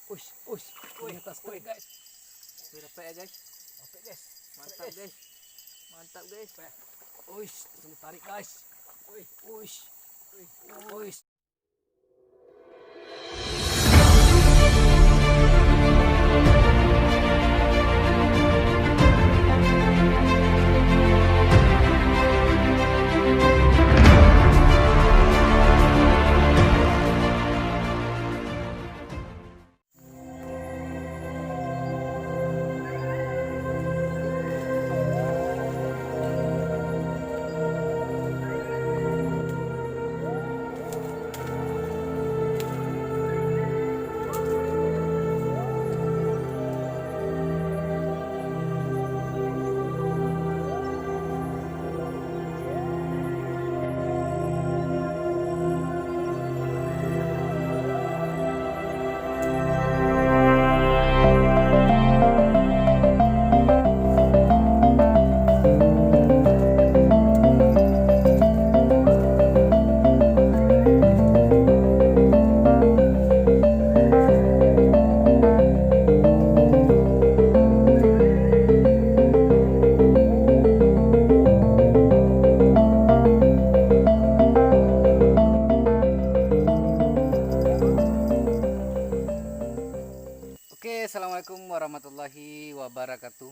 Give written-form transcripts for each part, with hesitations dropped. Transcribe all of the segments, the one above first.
Ush, atas trek guys. Wih, dapat ya guys. Dapat guys. Mantap guys. Mantap guys. Ush, sini tarik guys. Ush. Ush. Oke, assalamualaikum warahmatullahi wabarakatuh.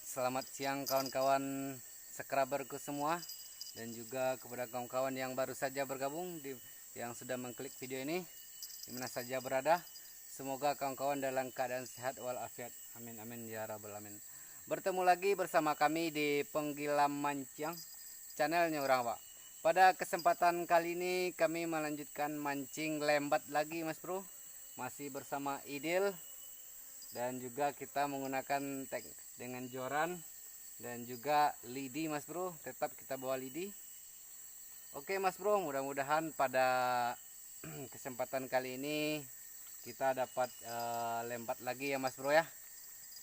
Selamat siang kawan-kawan subscriberku semua, dan juga kepada kawan-kawan yang baru saja bergabung yang sudah mengklik video ini dimana saja berada. Semoga kawan-kawan dalam keadaan sehat walafiat. Amin amin ya rabbal alamin. Bertemu lagi bersama kami di Penggilam Mancing, channelnya orang Pak. Pada kesempatan kali ini kami melanjutkan mancing lembat lagi Mas Bro. Masih bersama Idil, dan juga kita menggunakan tag dengan joran dan juga lidi Mas Bro. Tetap kita bawa lidi. Oke Mas Bro, mudah-mudahan pada kesempatan kali ini kita dapat lembat lagi ya Mas Bro ya.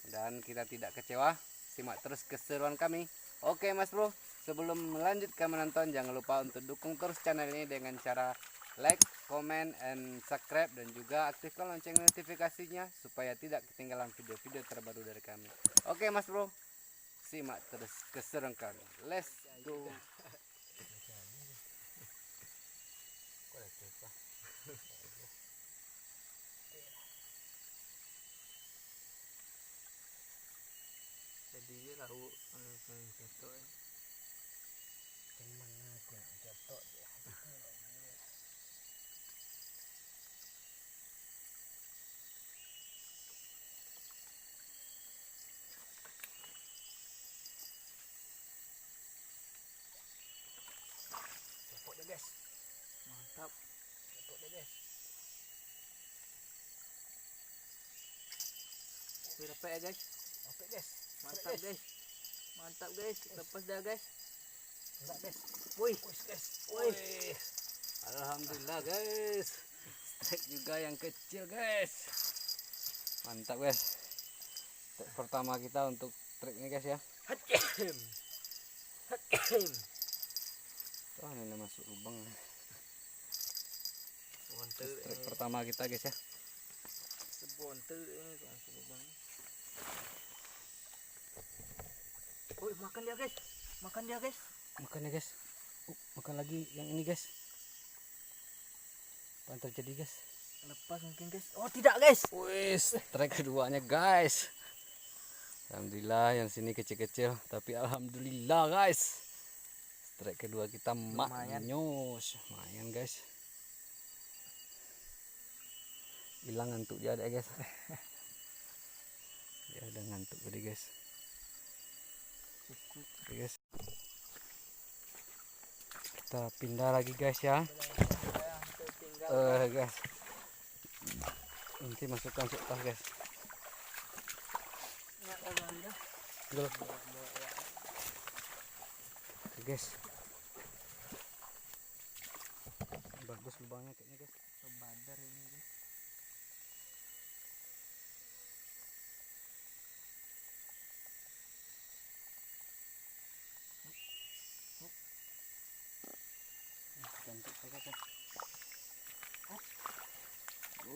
Dan kita tidak kecewa. Simak terus keseruan kami. Oke Mas Bro, sebelum melanjutkan menonton, jangan lupa untuk dukung terus channel ini dengan cara like, comment, and subscribe, dan juga aktifkan lonceng notifikasinya supaya tidak ketinggalan video-video terbaru dari kami. Oke Mas Bro, simak terus keseruan kami. Let's go. Jadi lahu jatuh. Dapat deh guys. Mantap. Dapat deh guys. Wih, dapat ya guys. Dapat guys. Mantap guys. Mantap guys. Lepas dah guys. Enggak guys. Wih, Guys. wih. Alhamdulillah guys. Strike juga yang kecil guys. Mantap guys. Strike pertama kita untuk trik ini guys ya. Hakim. Hakim. Oh, ini masuk lubang. Bontel. Strike pertama kita guys ya. Sebontel ini masuk lubang. Woi, makan dia guys. Makan dia guys. Makan ya guys. Makan lagi yang ini guys. Apa yang terjadi guys? Lepas mungkin guys. Oh, tidak guys. Wih, strike keduanya guys. Alhamdulillah yang sini kecil-kecil, tapi alhamdulillah guys. Strike kedua kita maknyus. Lumayan guys. Hilang ngantuk dia ada guys. Ya udah ngantuk tadi guys. Oke guys. Kita pindah lagi guys ya. Guys. Nanti masukkan tas guys. Oke guys. Bagus lubangnya kayaknya guys. Badar ini guys. Cantik saja guys.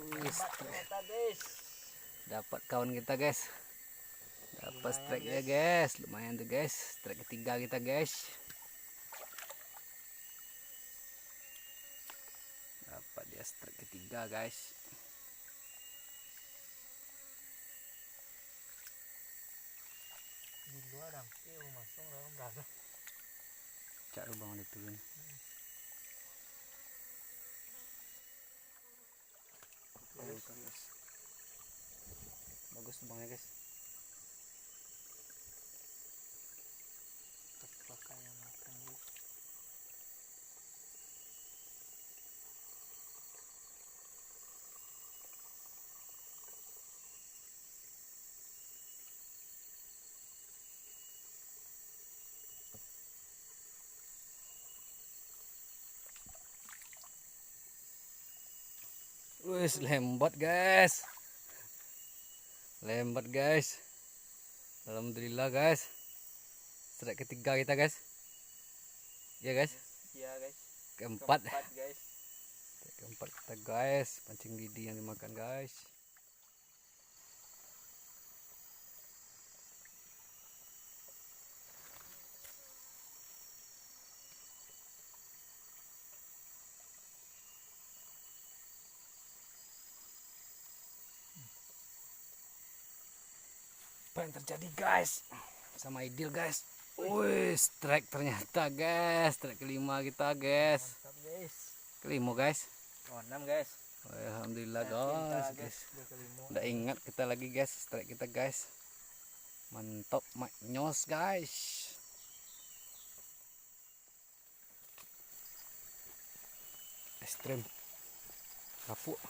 Wis, Ternyata guys. dapat kawan kita guys. Dapat Lumayan, strike-nya guys. Lumayan tuh guys. Strike ketiga kita guys. Dapat dia strike ketiga guys. Di luar dong. Masuk dalam berapa? Cak lubang itu kan. Guys. Bagus lubangnya guys. Pakai yang makan guys. Wis lembat guys. Lembat guys. Alhamdulillah guys. Strike ketiga kita guys. Ya guys. Iya guys. Keempat. guys. Keempat kita guys. Pancing lidi yang dimakan guys. Apa yang terjadi guys sama Idil guys? Wih, strike ternyata guys. Strike kelima kita guys. Mantap guys. Kelima guys. Oh, 6 guys. Alhamdulillah Cinta, guys. Dia kelima. Udah ingat kita lagi guys, strike kita guys. Mantap maknyos guys. Ekstrim. Kapuk.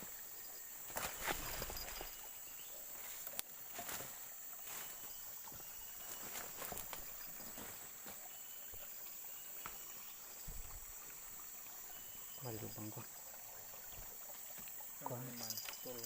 Di lubang gua. Mantul.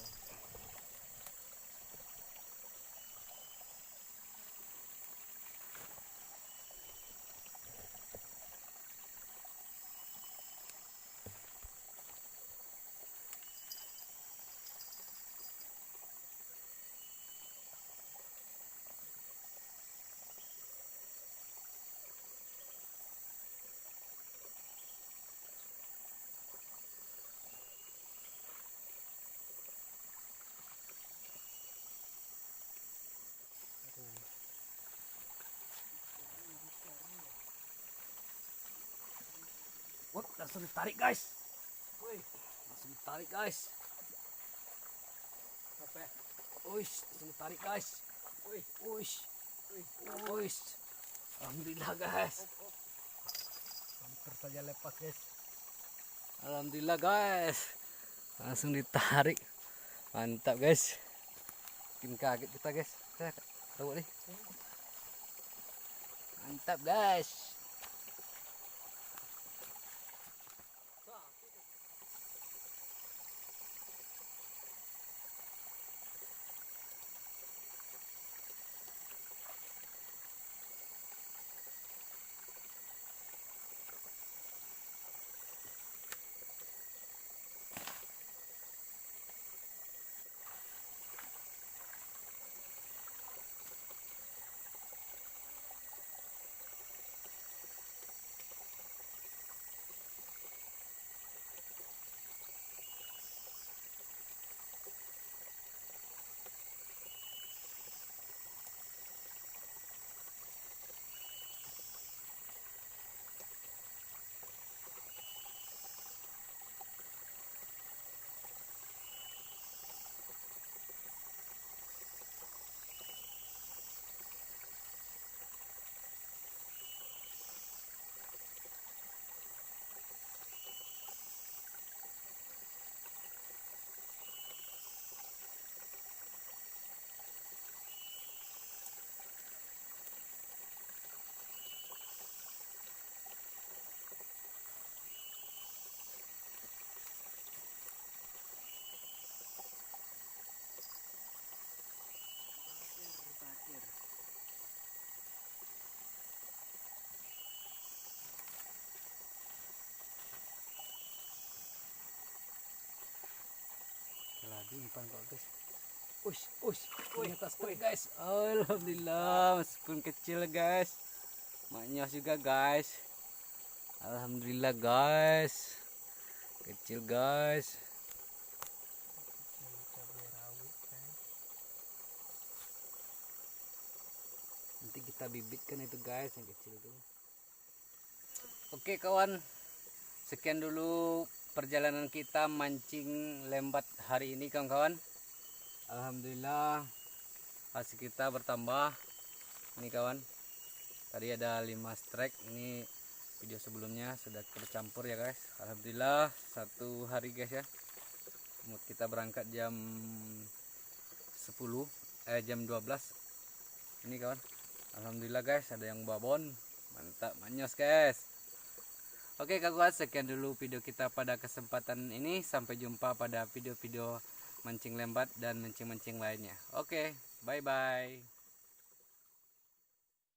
Wah, langsung ditarik guys. Woi, Langsung ditarik guys. apa? Uish, langsung ditarik guys. Woi, Uish, woi. uish. Alhamdulillah guys. Hampir saja lepas guys. Alhamdulillah guys. Langsung ditarik. Mantap guys. Bikin kaget kita guys. Tahu nih. Mantap guys. umpan kok guys. Ternyata strike guys. Alhamdulillah, meskipun kecil guys, maknyos juga guys. Alhamdulillah guys, kecil guys. Nanti kita bibitkan itu guys yang kecil tuh. Oke kawan, sekian dulu perjalanan kita mancing lembat hari ini kawan-kawan. Alhamdulillah hasil kita bertambah. Ini kawan, tadi ada 5 strike. Ini video sebelumnya sudah tercampur ya guys. Alhamdulillah satu hari guys ya. Mood kita berangkat jam 12. Ini kawan, alhamdulillah guys ada yang babon. Mantap, manyos guys. Oke kawan, sekian dulu video kita pada kesempatan ini. Sampai jumpa pada video-video mancing lembat dan mancing-mancing lainnya. Oke, bye-bye.